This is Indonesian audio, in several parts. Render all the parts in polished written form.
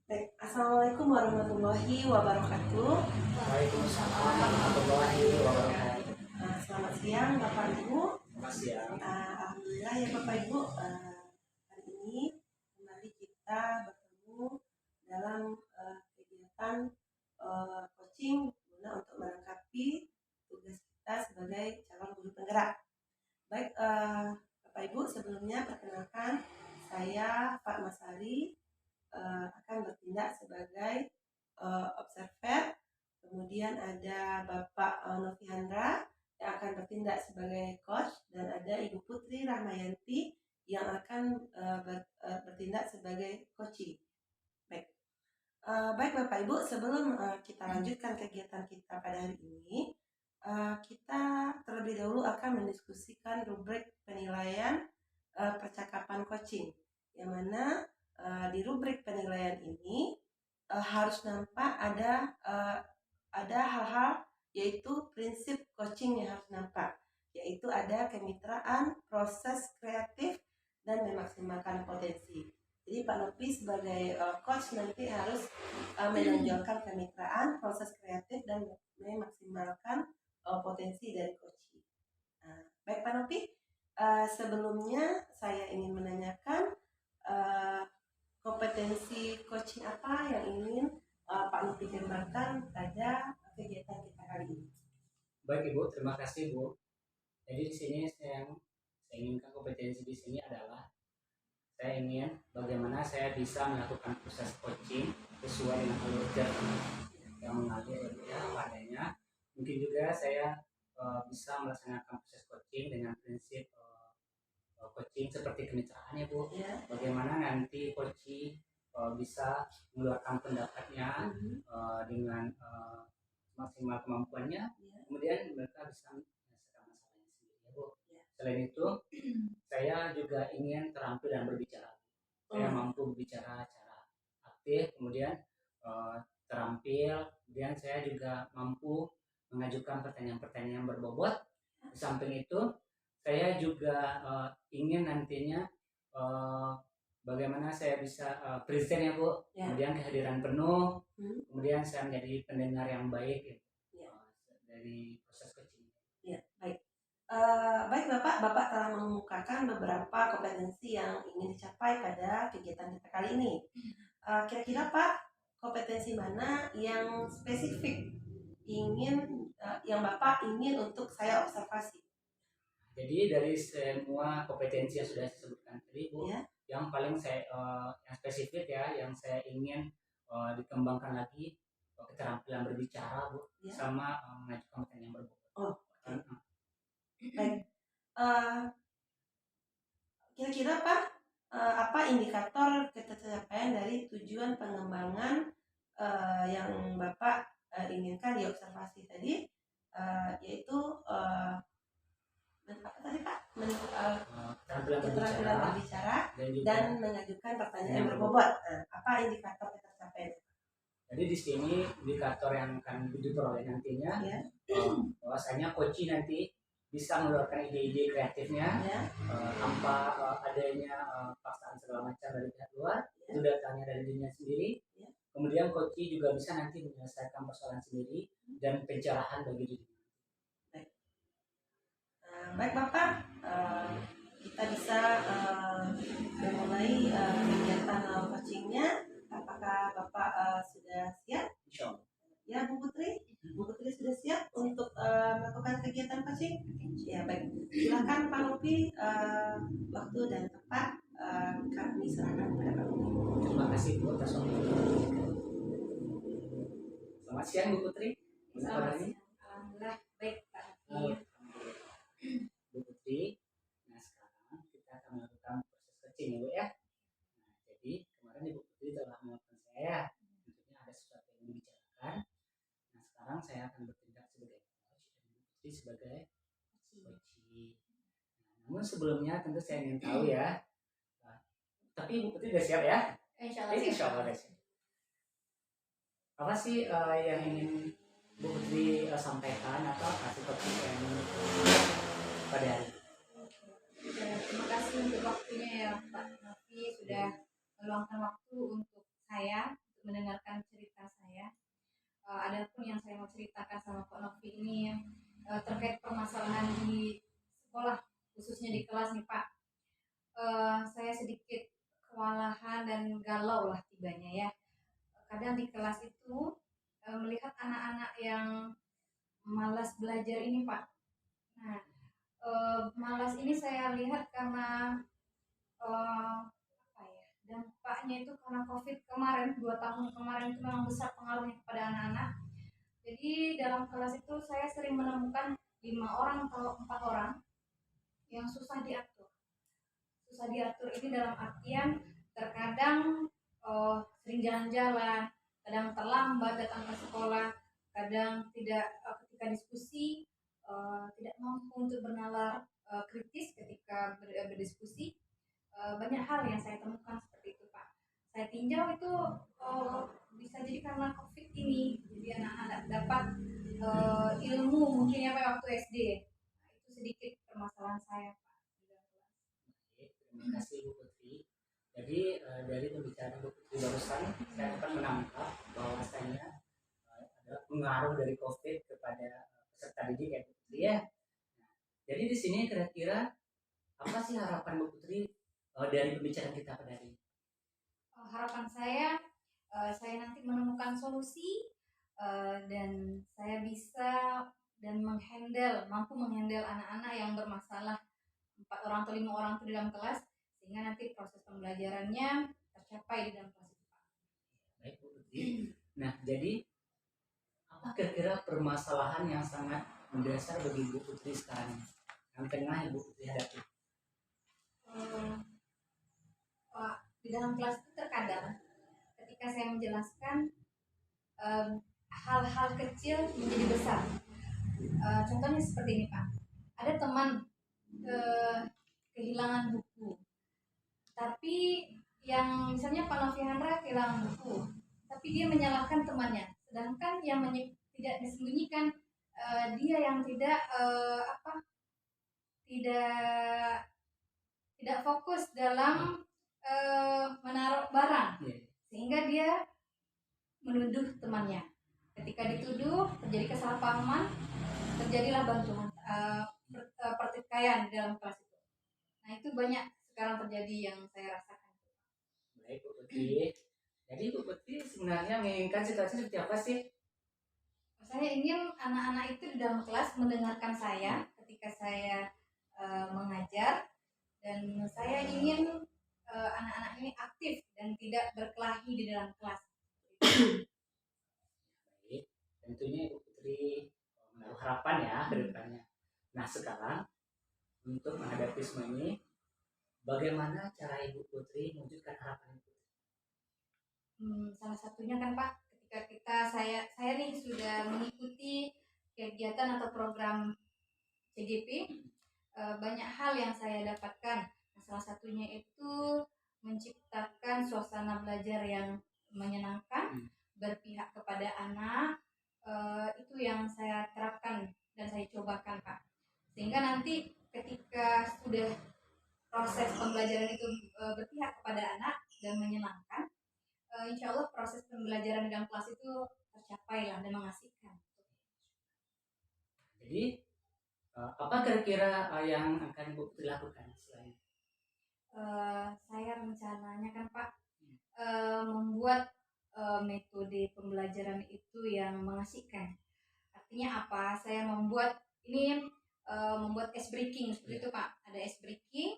Baik, Assalamualaikum warahmatullahi wabarakatuh. Waalaikumsalam warahmatullahi wabarakatuh. Selamat siang Bapak Ibu. Selamat siang. Alhamdulillah ya Bapak Ibu, hari ini kembali kita bertemu dalam kegiatan coaching guna untuk melengkapi tugas kita sebagai calon guru penggerak. Baik, Bapak Ibu, sebelumnya perkenalkan saya Fatma Sari, akan bertindak sebagai observer. Kemudian ada Bapak Novi Handra yang akan bertindak sebagai coach, dan ada Ibu Putri Rahmayanti yang akan bertindak sebagai coaching. Baik Bapak Ibu, sebelum kita lanjutkan kegiatan kita pada hari ini, kita terlebih dahulu akan mendiskusikan rubrik penilaian percakapan coaching, yang mana di rubrik penilaian ini harus nampak ada hal-hal, yaitu prinsip coaching yang harus nampak, yaitu ada kemitraan, proses kreatif, dan memaksimalkan potensi. Jadi Pak Nopi sebagai coach nanti harus menonjolkan kemitraan, proses kreatif, dan memaksimalkan potensi dari coaching. Baik Pak Nopi, sebelumnya saya ingin menanyakan kompetensi coaching apa yang ingin Pak Nopi kembangkan pada kegiatan kita kali ini. Baik Ibu, terima kasih Bu. Jadi di sini saya inginkan kompetensi di sini adalah saya ingin bagaimana saya bisa melakukan proses coaching sesuai dengan alur cerita yang mengalir ya padanya. Mungkin juga saya bisa melaksanakan proses coaching dengan prinsip coaching seperti kemitraan ya Bu. Bagaimana nanti coaching bisa mengeluarkan pendapatnya dengan maksimal kemampuannya, kemudian mereka bisa menyelesaikan masalahnya sendiri ya Bu. Selain itu saya juga ingin terampil dan berbicara. Saya mampu berbicara secara aktif, kemudian terampil, kemudian saya juga mampu mengajukan pertanyaan-pertanyaan berbobot. Di samping itu saya juga ingin nantinya bagaimana saya bisa present ya Bu, kemudian kehadiran penuh, kemudian saya menjadi pendengar yang baik dari proses coaching. Baik. Baik Bapak telah mengemukakan beberapa kompetensi yang ingin dicapai pada kegiatan kita kali ini. Kira-kira Pak, kompetensi mana yang spesifik yang Bapak ingin untuk saya observasi? Jadi dari semua kompetensi yang sudah saya sebutkan tadi Bu, yang paling saya yang spesifik ya, yang saya ingin dikembangkan lagi keterampilan berbicara Bu, sama mengajukan pertanyaan berbobot. Baik. Kira-kira Pak, apa indikator ketercapaian dari tujuan pengembangan yang Bapak inginkan diobservasi tadi, yaitu apa tadi Pak? Keterampilan berbicara dan mengajukan pertanyaan berbobot. Apa indikator ketercapaian? Jadi di sini indikator yang akan diperoleh nantinya, bahwasanya coaching nanti bisa mengeluarkan ide-ide kreatifnya, tanpa adanya paksaan segala macam dari pihak luar, itu datangnya dari dirinya sendiri. Kemudian coaching juga bisa nanti menyelesaikan persoalan sendiri dan pencerahan bagi diri. Baik Bapak, kita bisa memulai kegiatan coachingnya. Apakah Bapak sudah siap? Ya Bu Putri sudah siap untuk melakukan kegiatan coaching? Ya baik, silakan Pak Nopi, waktu dan tempat kami serahkan kepada Pak Nopi. Terima kasih Bu atas waktu. Selamat siang Bu Putri. Selamat siang. Alhamdulillah baik Pak Nopi. Bu Putri, nah sekarang kita akan melakukan proses coaching ya Bu ya. Nah jadi kemarin Ibu Putri telah melakukan saya, tentunya ada sesuatu yang dibicarakan. Nah sekarang saya akan bertindak sebagai coach dan Ibu Putri sebagai coaching. Nah, namun sebelumnya tentu saya ingin tahu ya. Tapi Ibu Putri sudah siap ya? Insya Allah siap. Apa sih yang ingin Bu Putri sampaikan atau kasih pertanyaan pada hari ini? Terima kasih untuk waktunya ya Pak Novi, sudah meluangkan waktu untuk saya untuk mendengarkan cerita saya. Adapun yang saya mau ceritakan sama Pak Novi ini terkait permasalahan di sekolah, khususnya di kelas nih Pak. Saya sedikit kewalahan dan galau lah tibanya ya. Kadang di kelas itu melihat anak-anak yang malas belajar ini Pak. Nah, malas ini saya lihat karena apa ya, dampaknya itu karena COVID kemarin, 2 tahun kemarin itu memang besar pengaruhnya kepada anak-anak. Jadi dalam kelas itu saya sering menemukan 5 orang atau 4 orang yang susah diatur. Susah diatur ini dalam artian terkadang sering jalan-jalan, kadang terlambat datang ke sekolah, kadang tidak ketika diskusi tidak mampu untuk bernalar kritis ketika berdiskusi. Banyak hal yang saya temukan seperti itu Pak. Saya tinjau itu bisa jadi karena COVID ini, jadi anak-anak dapat ilmu mungkin ya Pak waktu SD. Nah, itu sedikit permasalahan saya Pak. Baik, terima kasih Bu Putri. Jadi dari pembicaraan Bu Putri barusan saya dapat menangkap bahwasanya ada pengaruh dari COVID kepada peserta didik ya Bu Putri ya. Jadi di sini kira-kira apa sih harapan Bu Putri dari pembicaraan kita pada hari ini? Harapan saya nanti menemukan solusi dan saya bisa dan mampu menghandle anak-anak yang bermasalah 4 orang atau 5 orang itu di dalam kelas, sehingga nanti proses pembelajarannya tercapai di dalam kelas itu Pak. Baik Bu Putri. Nah jadi apa kira-kira permasalahan yang sangat mendasar bagi Bu Putri sekarang yang tengah Ibu Putri hadapi? Di dalam kelas itu terkadang ketika saya menjelaskan hal-hal kecil menjadi besar. Contohnya seperti ini Pak, ada teman kehilangan buku, tapi yang misalnya Pak Novi Handra kehilangan buku, tapi dia menyalahkan temannya, sedangkan yang tidak disembunyikan dia yang tidak fokus dalam menaruh barang, sehingga dia menuduh temannya. Ketika dituduh terjadi kesalahpahaman, terjadilah bantuan pertikaian di dalam kelas itu. Nah itu banyak sekarang terjadi yang saya rasakan. Baik Bu Putri. Jadi Bu Putri sebenarnya menginginkan situasi seperti apa sih? Saya ingin anak-anak itu di dalam kelas mendengarkan saya ketika saya mengajar, dan saya ingin anak-anak ini aktif dan tidak berkelahi di dalam kelas. Baik, tentunya Ibu Putri menaruh harapan ya ke depannya. Nah sekarang untuk menghadapi semua ini, bagaimana cara Ibu Putri mewujudkan harapan Ibu Putri? Salah satunya kan Pak, ketika saya nih sudah mengikuti kegiatan atau program CGP, banyak hal yang saya dapatkan. Nah, salah satunya itu menciptakan suasana belajar yang menyenangkan, berpihak kepada anak, itu yang saya terapkan dan saya cobakan Pak. Sehingga nanti ketika sudah proses pembelajaran itu berpihak kepada anak dan menyenangkan, insya Allah proses pembelajaran di dalam kelas itu tercapai lah dan mengasihkan. Jadi apa kira-kira yang akan Ibu Putri lakukan selain? Saya rencananya kan Pak membuat metode pembelajaran itu yang mengasihkan. Artinya apa? Saya membuat ice breaking seperti itu Pak. Ada ice breaking.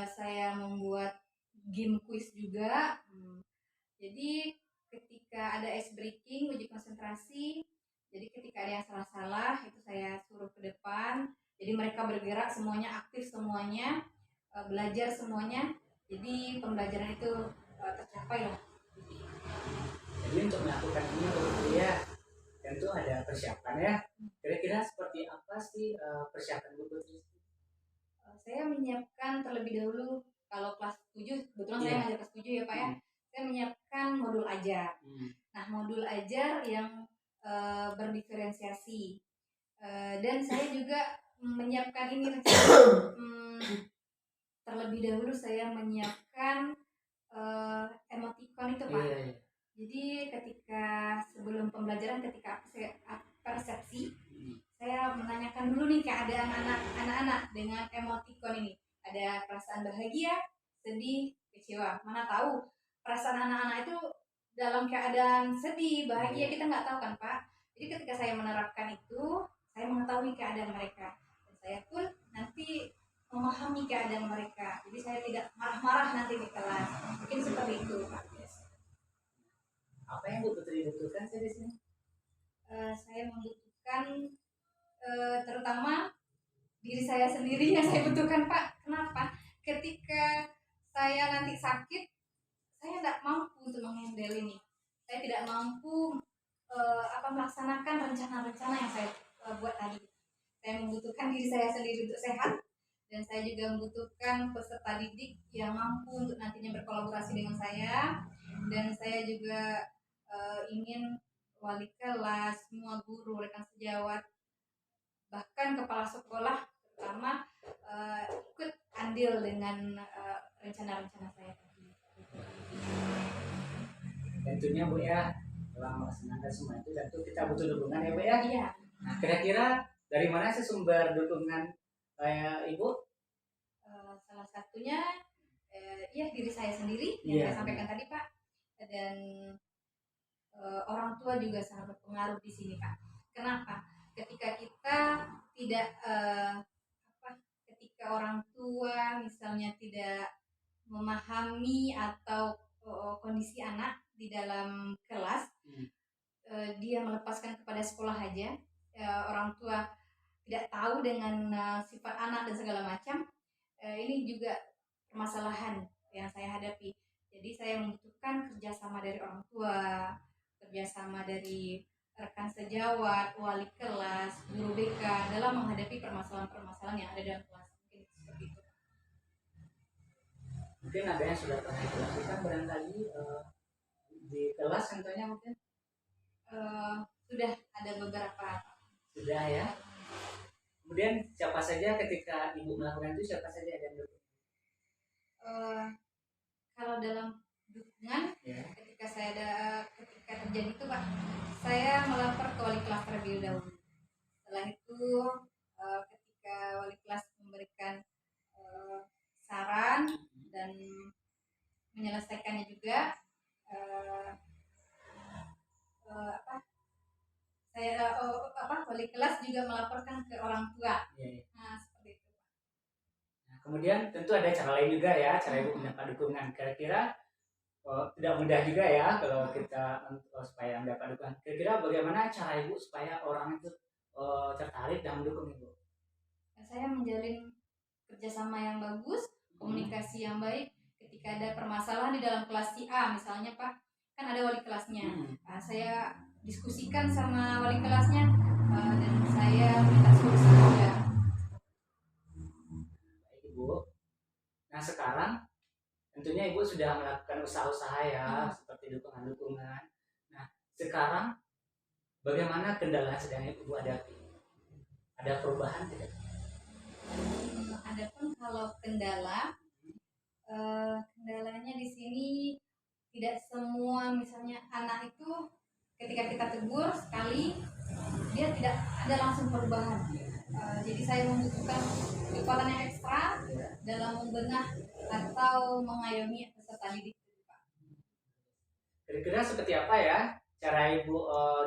Saya membuat game quiz juga. Jadi ketika ada ice breaking, uji konsentrasi, jadi ketika ada yang salah-salah itu saya suruh ke depan. Jadi mereka bergerak semuanya, aktif semuanya, belajar semuanya. Jadi pembelajaran itu tercapai lah. Jadi untuk melakukan ini Bu Putri ya tentu ada persiapan ya. Kira-kira seperti apa sih persiapan Bu Putri? Saya menyiapkan terlebih dahulu, kalau kelas 7, kebetulan saya ngajar kelas 7 ya Pak ya. Saya menyiapkan modul ajar. Nah modul ajar yang berdiferensiasi, dan saya juga menyiapkan ini terlebih dahulu saya menyiapkan emoticon itu Pak. Jadi ketika sebelum pembelajaran, ketika saya persepsi, saya menanyakan dulu nih keadaan anak-anak dengan emotikon ini. Ada perasaan bahagia, sedih, kecewa. Mana tahu perasaan anak-anak itu dalam keadaan sedih, bahagia, kita nggak tahu kan Pak. Jadi ketika saya menerapkan itu, saya mengetahui keadaan mereka. Dan saya pun nanti memahami keadaan mereka. Jadi saya tidak marah-marah nanti di kelas. Mungkin seperti itu Pak. Apa yang Bu Putri butuhkan sih di sini? Saya membutuhkan terutama diri saya sendiri yang saya butuhkan Pak. Kenapa? Ketika saya nanti sakit, saya tidak mampu untuk menghandle ini. Saya tidak mampu melaksanakan rencana-rencana yang saya buat tadi. Saya membutuhkan diri saya sendiri untuk sehat, dan saya juga membutuhkan peserta didik yang mampu untuk nantinya berkolaborasi dengan saya. Dan saya juga ingin wali kelas, semua guru, rekan sejawat, bahkan kepala sekolah terutama ikut andil dengan rencana-rencana saya tadi. Tentunya Bu ya, dalam melaksanakan semua itu tentu kita butuh dukungan ya Bu ya. Iya. Nah, kira-kira dari mana sih sumber dukungan Ibu? Salah satunya ya diri saya sendiri yang saya sampaikan tadi Pak, dan orang tua juga sangat berpengaruh di sini Pak. Kenapa? Ketika kita tidak ketika orang tua misalnya tidak memahami atau kondisi anak di dalam kelas, dia melepaskan kepada sekolah aja, orang tua tidak tahu dengan sifat anak dan segala macam, ini juga permasalahan yang saya hadapi. Jadi saya membutuhkan kerjasama dari orang tua, kerjasama dari rekan sejawat, wali kelas, guru BK dalam menghadapi permasalahan-permasalahan yang ada dalam kelas. Mungkin seperti itu. Mungkin ada yang sudah pernah dilakukan barangkali di kelas contohnya mungkin? Sudah ada beberapa. Sudah ya. Kemudian siapa saja ketika Ibu melakukan itu, siapa saja yang mendukung? Kalau dalam dukungan, ketika terjadi itu Pak, saya melapor ke wali kelas terlebih dahulu. Setelah itu ketika wali kelas memberikan saran dan menyelesaikannya juga, wali kelas juga melaporkan ke orang tua. Nah, seperti itu. Nah, kemudian tentu ada cara lain juga ya, cara Ibu mendapat dukungan. Kira-kira tidak mudah juga ya kalau kita supaya mendapat dukungan. Kira-kira bagaimana cara Ibu supaya orang itu tertarik dan mendukung Ibu? Saya menjalin kerjasama yang bagus, komunikasi yang baik. Ketika ada permasalahan di dalam kelas si A misalnya Pak, kan ada wali kelasnya. Nah, saya diskusikan sama wali kelasnya dan saya minta solusi juga. Baik Ibu. Nah sekarang tentunya Ibu sudah melakukan usaha-usaha ya, seperti dukungan-dukungan. Nah sekarang bagaimana kendala sedang Ibu hadapi? Ada perubahan tidak? Adapun kalau kendalanya di sini tidak semua, misalnya anak itu ketika kita tegur sekali dia tidak ada langsung perubahan. Jadi saya membutuhkan kekuatan yang ekstra dalam membenah atau mengayomi peserta didik. Kira-kira seperti apa ya cara Ibu,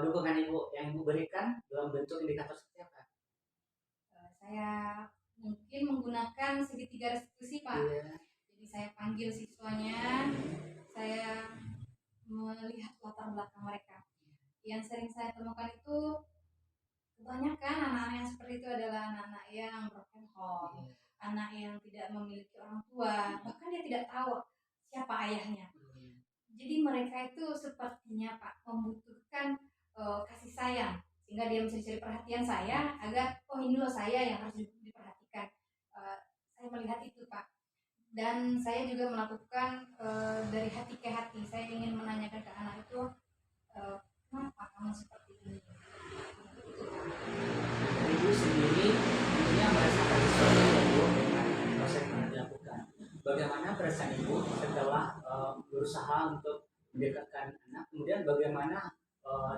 dukungan Ibu yang Ibu berikan dalam bentuk indikator seperti apa? Saya mungkin menggunakan segitiga restitusi Pak. Jadi saya panggil siswanya, saya melihat latar belakang mereka. Yang sering saya temukan itu kebanyakan anak-anak yang seperti itu adalah anak-anak yang broken home, anak yang tidak memiliki orang tua, bahkan dia tidak tahu siapa ayahnya. Jadi mereka itu sepertinya Pak membutuhkan kasih sayang, sehingga dia mencari perhatian saya agar ini loh saya yang harus diperhatikan. Saya melihat itu Pak, dan saya juga melakukan dari hati ke hati. Saya ingin menanyakan ke anak itu, kenapa kamu seperti ini? Ibu sendiri tentunya merasakan sesuatu yang dengan proses yang dilakukan. Bagaimana perasaan Ibu setelah berusaha untuk mendekatkan anak kemudian bagaimana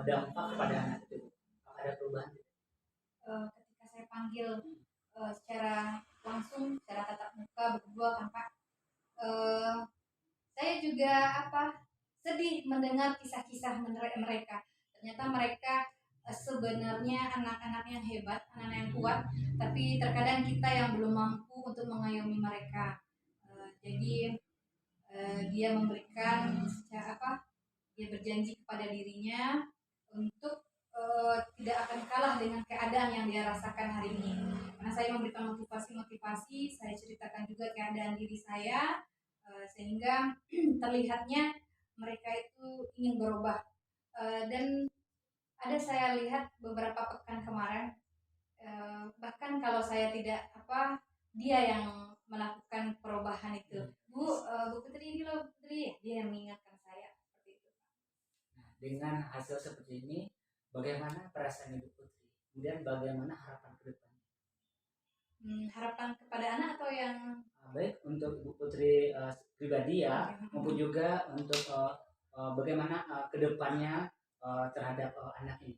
dampak kepada anak itu? Apakah ada perubahan? Ketika saya panggil secara langsung, secara tatap muka berdua kan Pak, eh, saya juga sedih mendengar kisah-kisah mereka. Ternyata mereka sebenarnya anak-anak yang hebat, anak-anak yang kuat, tapi terkadang kita yang belum mampu untuk mengayomi mereka. Jadi dia memberikan dia berjanji kepada dirinya untuk tidak akan kalah dengan keadaan yang dia rasakan hari ini. Karena saya memberikan motivasi-motivasi, saya ceritakan juga keadaan diri saya, sehingga terlihatnya mereka itu ingin berubah. Dan ada saya lihat beberapa pekan kemarin, bahkan kalau saya tidak dia yang melakukan perubahan itu. Bu Putri ini loh Putri, dia yang mengingatkan saya seperti itu. Nah, dengan hasil seperti ini, bagaimana perasaan Ibu Putri? Kemudian bagaimana harapan ke depan? Harapan kepada anak atau yang baik untuk Ibu Putri pribadi ya, maupun juga untuk bagaimana kedepannya terhadap anak ini.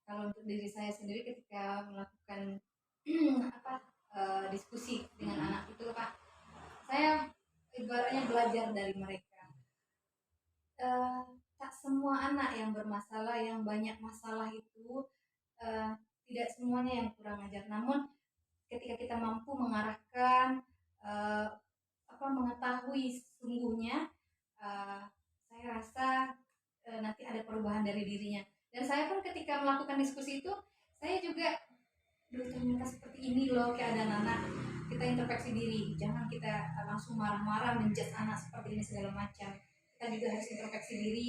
Kalau untuk diri saya sendiri ketika melakukan diskusi dengan anak itu Pak, saya ibaratnya belajar dari mereka. Tak semua anak yang bermasalah, yang banyak masalah itu tidak semuanya yang kurang ajar. Namun ketika kita mampu mengarahkan, mengetahui sesungguhnya, saya rasa nanti ada perubahan dari dirinya. Dan saya pun ketika melakukan diskusi itu, saya juga ternyata seperti ini loh keadaan anak. Kita introspeksi diri, jangan kita langsung marah-marah menjudge anak seperti ini segala macam. Kita juga harus introspeksi diri,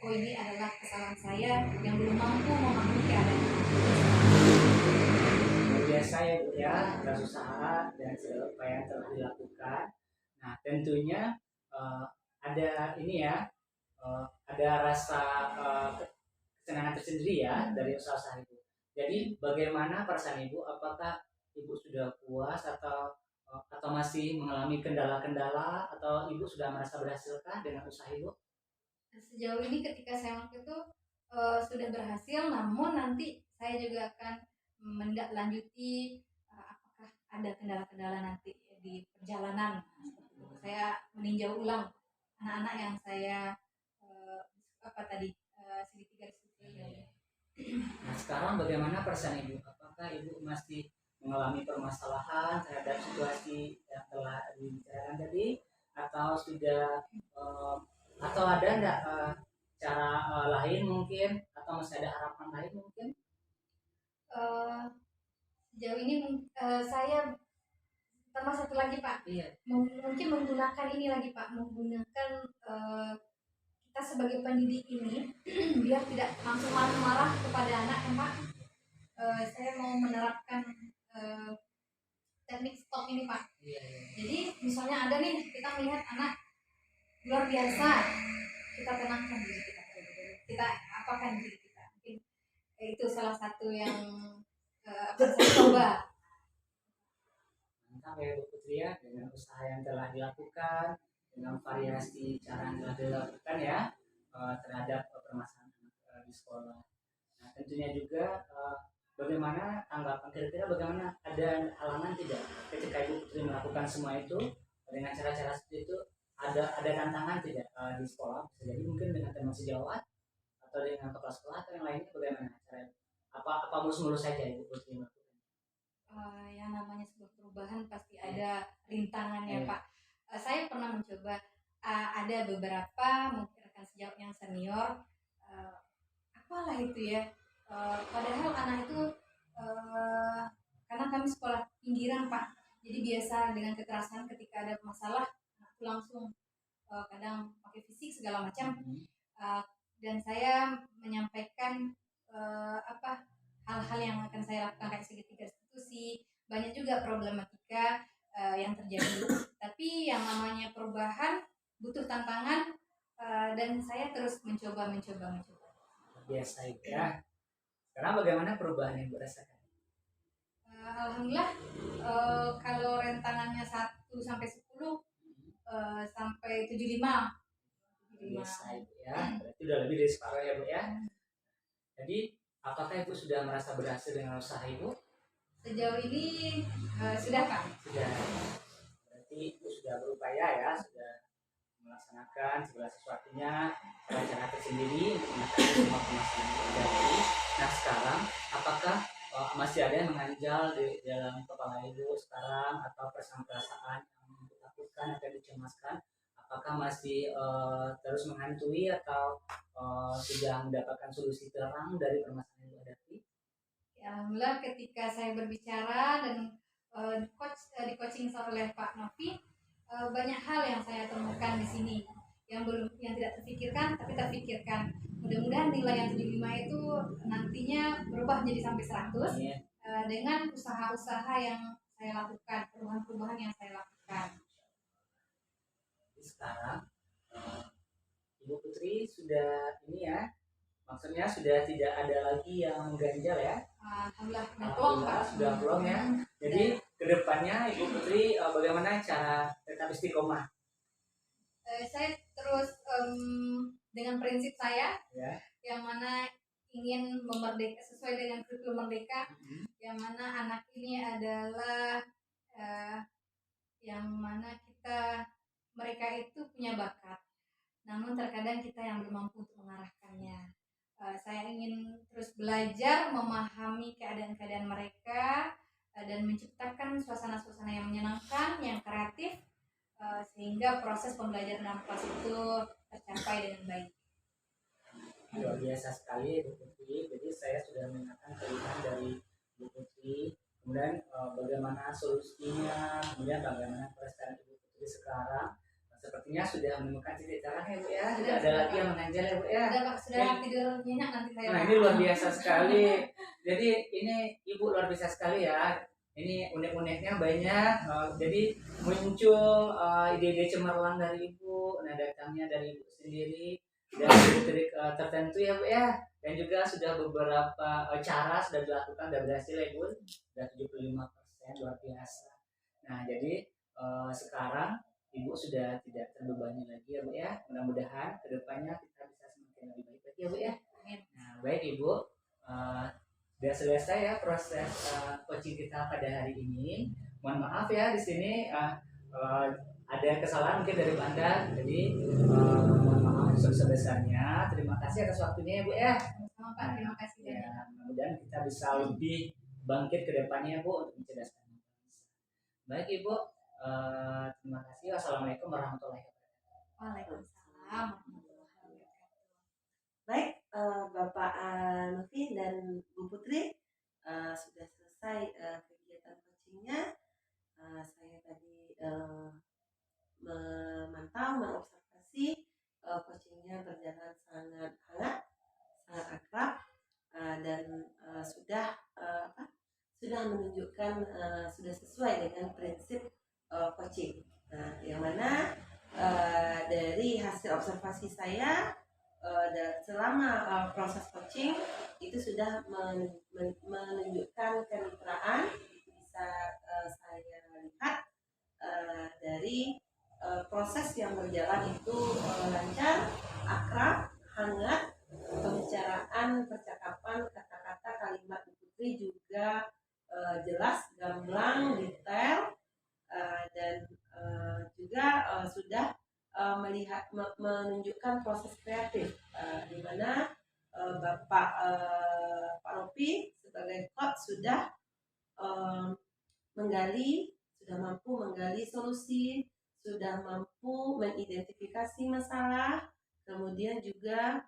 oh ini adalah kesalahan saya yang belum mampu memahami keadaan biasa ya Bu ya, atas usaha dan segala upaya yang telah dilakukan. Nah tentunya ada ini ya, ada rasa kesenangan tersendiri ya dari usaha Ibu. Jadi bagaimana perasaan Ibu? Apakah Ibu sudah puas atau masih mengalami kendala-kendala, atau Ibu sudah merasa berhasilkah dengan usaha Ibu? Sejauh ini ketika saya waktu itu sudah berhasil, namun nanti saya juga akan menindaklanjuti apakah ada kendala-kendala nanti di perjalanan. Saya meninjau ulang anak-anak yang saya segitiga. Nah sekarang bagaimana perasaan Ibu? Apakah Ibu masih mengalami permasalahan terhadap situasi yang telah dibicarakan tadi, atau sudah atau ada enggak cara lain mungkin, atau masih ada harapan lain mungkin? Sejauh ini saya tambah satu lagi Pak. Iya. Mungkin menggunakan ini lagi Pak, menggunakan kita sebagai pendidik ini biar tidak langsung marah-marah kepada anak ya Pak. Saya mau menerapkan teknik stop ini Pak. Iya. Jadi misalnya ada nih kita melihat anak luar biasa, kita tenangkan diri kita, kita apakan diri kita. Mungkin itu salah satu yang saya coba. Mantap ya Bu Putri ya, dengan usaha yang telah dilakukan, dengan variasi cara yang telah dilakukan ya terhadap permasalahan di sekolah. Nah tentunya juga bagaimana tanggapan kira-kira, bagaimana ada halangan tidak ketika Ibu Putri melakukan semua itu dengan cara-cara seperti itu? Ada tantangan tidak di sekolah? Bisa jadi mungkin dengan teman sejawat atau dengan kepala sekolah atau yang lainnya, bagaimana caranya? Apa mulus-mulus saja Ibu Putri melakukan? Yang namanya sebuah perubahan pasti ada rintangannya Pak. Saya pernah mencoba, ada beberapa mungkin rekan sejawat yang senior, apalah itu ya, padahal anak itu karena kami sekolah pinggiran Pak, jadi biasa dengan kekerasan. Ketika ada masalah anak itu langsung kadang pakai fisik segala macam. Dan saya menyampaikan hal-hal yang akan saya lakukan kayak segitiga institusi. Banyak juga problematika yang terjadi, tapi yang namanya perubahan butuh tantangan, dan saya terus mencoba. Biasa ya. Sekarang bagaimana perubahan yang dirasakan? Alhamdulillah, kalau rentangannya 1 sampai 10 sampai 75. desa Ibu ya. Berarti udah lebih dari separuh ya Bu ya. Jadi apakah Ibu sudah merasa berhasil dengan usaha Ibu? Sejauh ini sudah Pak. Sudah. Berarti Ibu sudah berupaya ya, sudah melaksanakan segala sesuatunya secara cara tersendiri untuk mengatasi semua permasalahan yang terjadi. Nah sekarang apakah masih ada yang mengganjal di dalam kepala Ibu sekarang atau perasaan-perasaan yang ditakutkan atau dicemaskan? Apakah masih terus menghantui atau sudah mendapatkan solusi terang dari permasalahan yang Ibu hadapi? Ya, alhamdulillah ketika saya berbicara dan di coaching oleh Pak Novi, banyak hal yang saya temukan di sini yang tidak terpikirkan tapi terpikirkan. Mudah-mudahan nilai yang 75 itu nantinya berubah menjadi sampai 100 dengan usaha-usaha yang saya lakukan, perubahan-perubahan yang saya lakukan. Sekarang Ibu Putri sudah ini ya, maksudnya sudah tidak ada lagi yang mengganjal ya. Alhamdulillah sudah plong ya. Jadi kedepannya Ibu Putri bagaimana cara tetap istiqomah? Saya terus dengan prinsip saya Ya. yang mana ingin sesuai dengan kurikulum merdeka, yang mana anak ini adalah yang mana mereka itu punya bakat, namun terkadang kita yang belum mampu untuk mengarahkannya. Saya ingin terus belajar memahami keadaan-keadaan mereka dan menciptakan suasana-suasana yang menyenangkan, yang kreatif, sehingga proses pembelajaran dalam kelas itu tercapai dengan baik. Luar biasa sekali Bu Putri. Jadi saya sudah mendengarkan keluhan dari Bu Putri. Kemudian bagaimana solusinya, kemudian bagaimana prestasi Ibu Putri sekarang. Sepertinya sudah menemukan titik terang ya Bu ya. Tidak ada lagi yang mengganjal ya Bu ya. Sudah tidur nyenyak nanti saya. Nah ini luar biasa sekali. Jadi ini Ibu luar biasa sekali ya. Ini unek-uneknya banyak. Jadi muncul ide-ide cemerlang dari Ibu. Nah datangnya dari Ibu sendiri dan trik tertentu ya Bu ya. Dan juga sudah beberapa cara sudah dilakukan dan berhasil ya Bu. Sudah 75%, luar biasa. Nah jadi sekarang Ibu sudah tidak terbebani lagi ya Bu ya. Mudah-mudahan kedepannya kita bisa semakin lebih baik lagi ya Bu ya. Nah baik Ibu, sudah selesai ya proses coaching kita pada hari ini. Mohon maaf ya di sini ada kesalahan mungkin dari Anda. Jadi mohon maaf sebesar-besarnya. Terima kasih atas waktunya ya Bu ya. Sama Pak, terima kasih ya. Mudah-mudahan kita bisa lebih bangkit ke depannya Bu untuk mencerdaskan bangsa. Baik Ibu. Terima kasih. Wassalamualaikum warahmatullahi wabarakatuh. Waalaikumsalam warahmatullahi wabarakatuh. Baik, Bapak Novi dan Bu Putri sudah selesai kegiatan coachingnya. Saya tadi memantau, mengobservasi coachingnya berjalan sangat hangat, sangat akrab, dan sudah menunjukkan sudah sesuai dengan prinsip coaching. Nah, yang mana dari hasil observasi saya selama proses coaching itu sudah menunjukkan kemitraan. Itu bisa saya lihat dari proses yang berjalan itu lancar, akrab, hangat, pembicaraan, percakapan, kata-kata, kalimat Bu Putri juga jelas, gamblang, detail, dan juga sudah menunjukkan proses kreatif di mana Bapak Pak Ropi sebagai coach sudah mampu menggali solusi, sudah mampu mengidentifikasi masalah, kemudian juga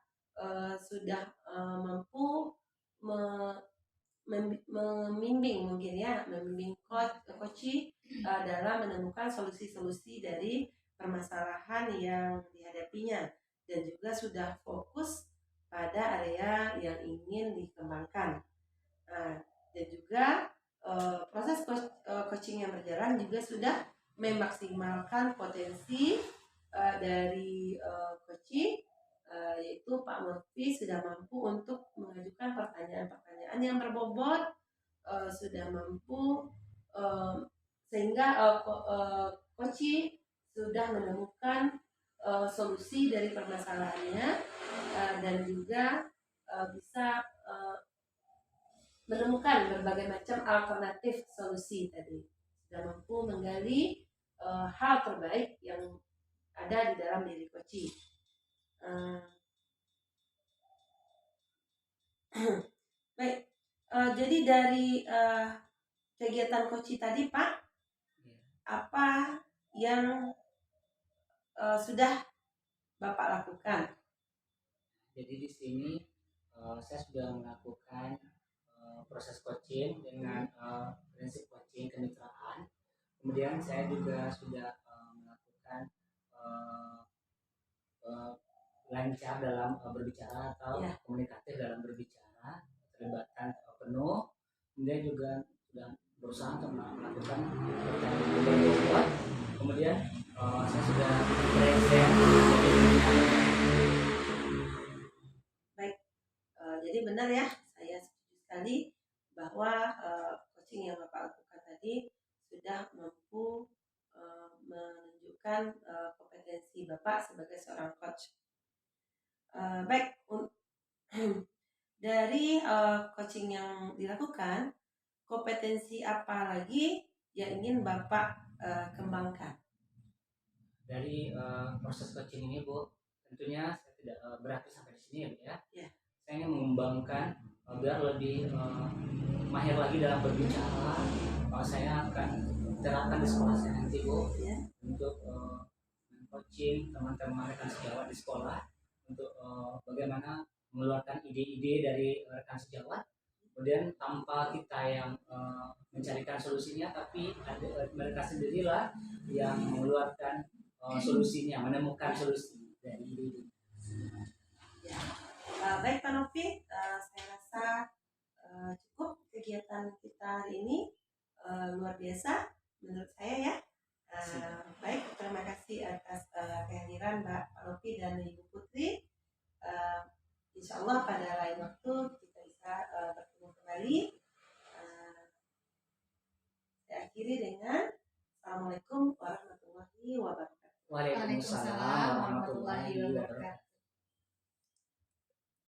sudah mampu membimbing coach dalam menemukan solusi-solusi dari permasalahan yang dihadapinya, dan juga sudah fokus pada area yang ingin dikembangkan. Dan juga proses coaching yang berjalan juga sudah memaksimalkan potensi dari coaching, yaitu Pak Murphy sudah mampu untuk mengajukan pertanyaan-pertanyaan yang berbobot, sudah mampu sehingga coaching sudah menemukan solusi dari permasalahannya, dan juga bisa menemukan berbagai macam alternatif solusi tadi, sudah mampu menggali hal terbaik yang ada di dalam diri Koci. Baik, jadi dari kegiatan Koci tadi Pak, apa yang sudah Bapak lakukan? Jadi di sini saya sudah melakukan proses coaching dengan prinsip coaching kemitraan. Kemudian saya juga sudah melakukan lancar dalam berbicara atau komunikatif dalam berbicara, keterlibatan penuh. Kemudian juga sudah berusaha untuk melakukan pertanyaan. Kemudian saya sudah present. Baik, jadi benar ya, saya setuju sekali bahwa coaching yang Bapak lakukan tadi sudah mampu menunjukkan kompetensi Bapak sebagai seorang coach. Baik, dari coaching yang dilakukan, kompetensi apa lagi yang ingin Bapak kembangkan? Dari proses coaching ini Bu, tentunya saya tidak berarti sampai di sini ya Bu ya. Saya ingin mengembangkan biar lebih mahir lagi dalam berbicara. Saya akan terapkan di sekolah saya nanti Bu, untuk coaching teman-teman rekan sejawat di sekolah untuk bagaimana mengeluarkan ide-ide dari rekan sejawat. Kemudian tanpa kita yang mencarikan solusinya, tapi mereka sendirilah yang mengeluarkan solusinya, menemukan solusi dari ide. Baik Pak Novi, saya rasa cukup kegiatan kita hari ini, luar biasa menurut saya ya. Baik, terima kasih atas kehadiran Pak Novi dan Ibu Putri. Insya Allah pada lain waktu kita bisa bertemu kembali. Saya akhiri dengan Assalamualaikum warahmatullahi wabarakatuh. Waalaikumsalam warahmatullahi wabarakatuh.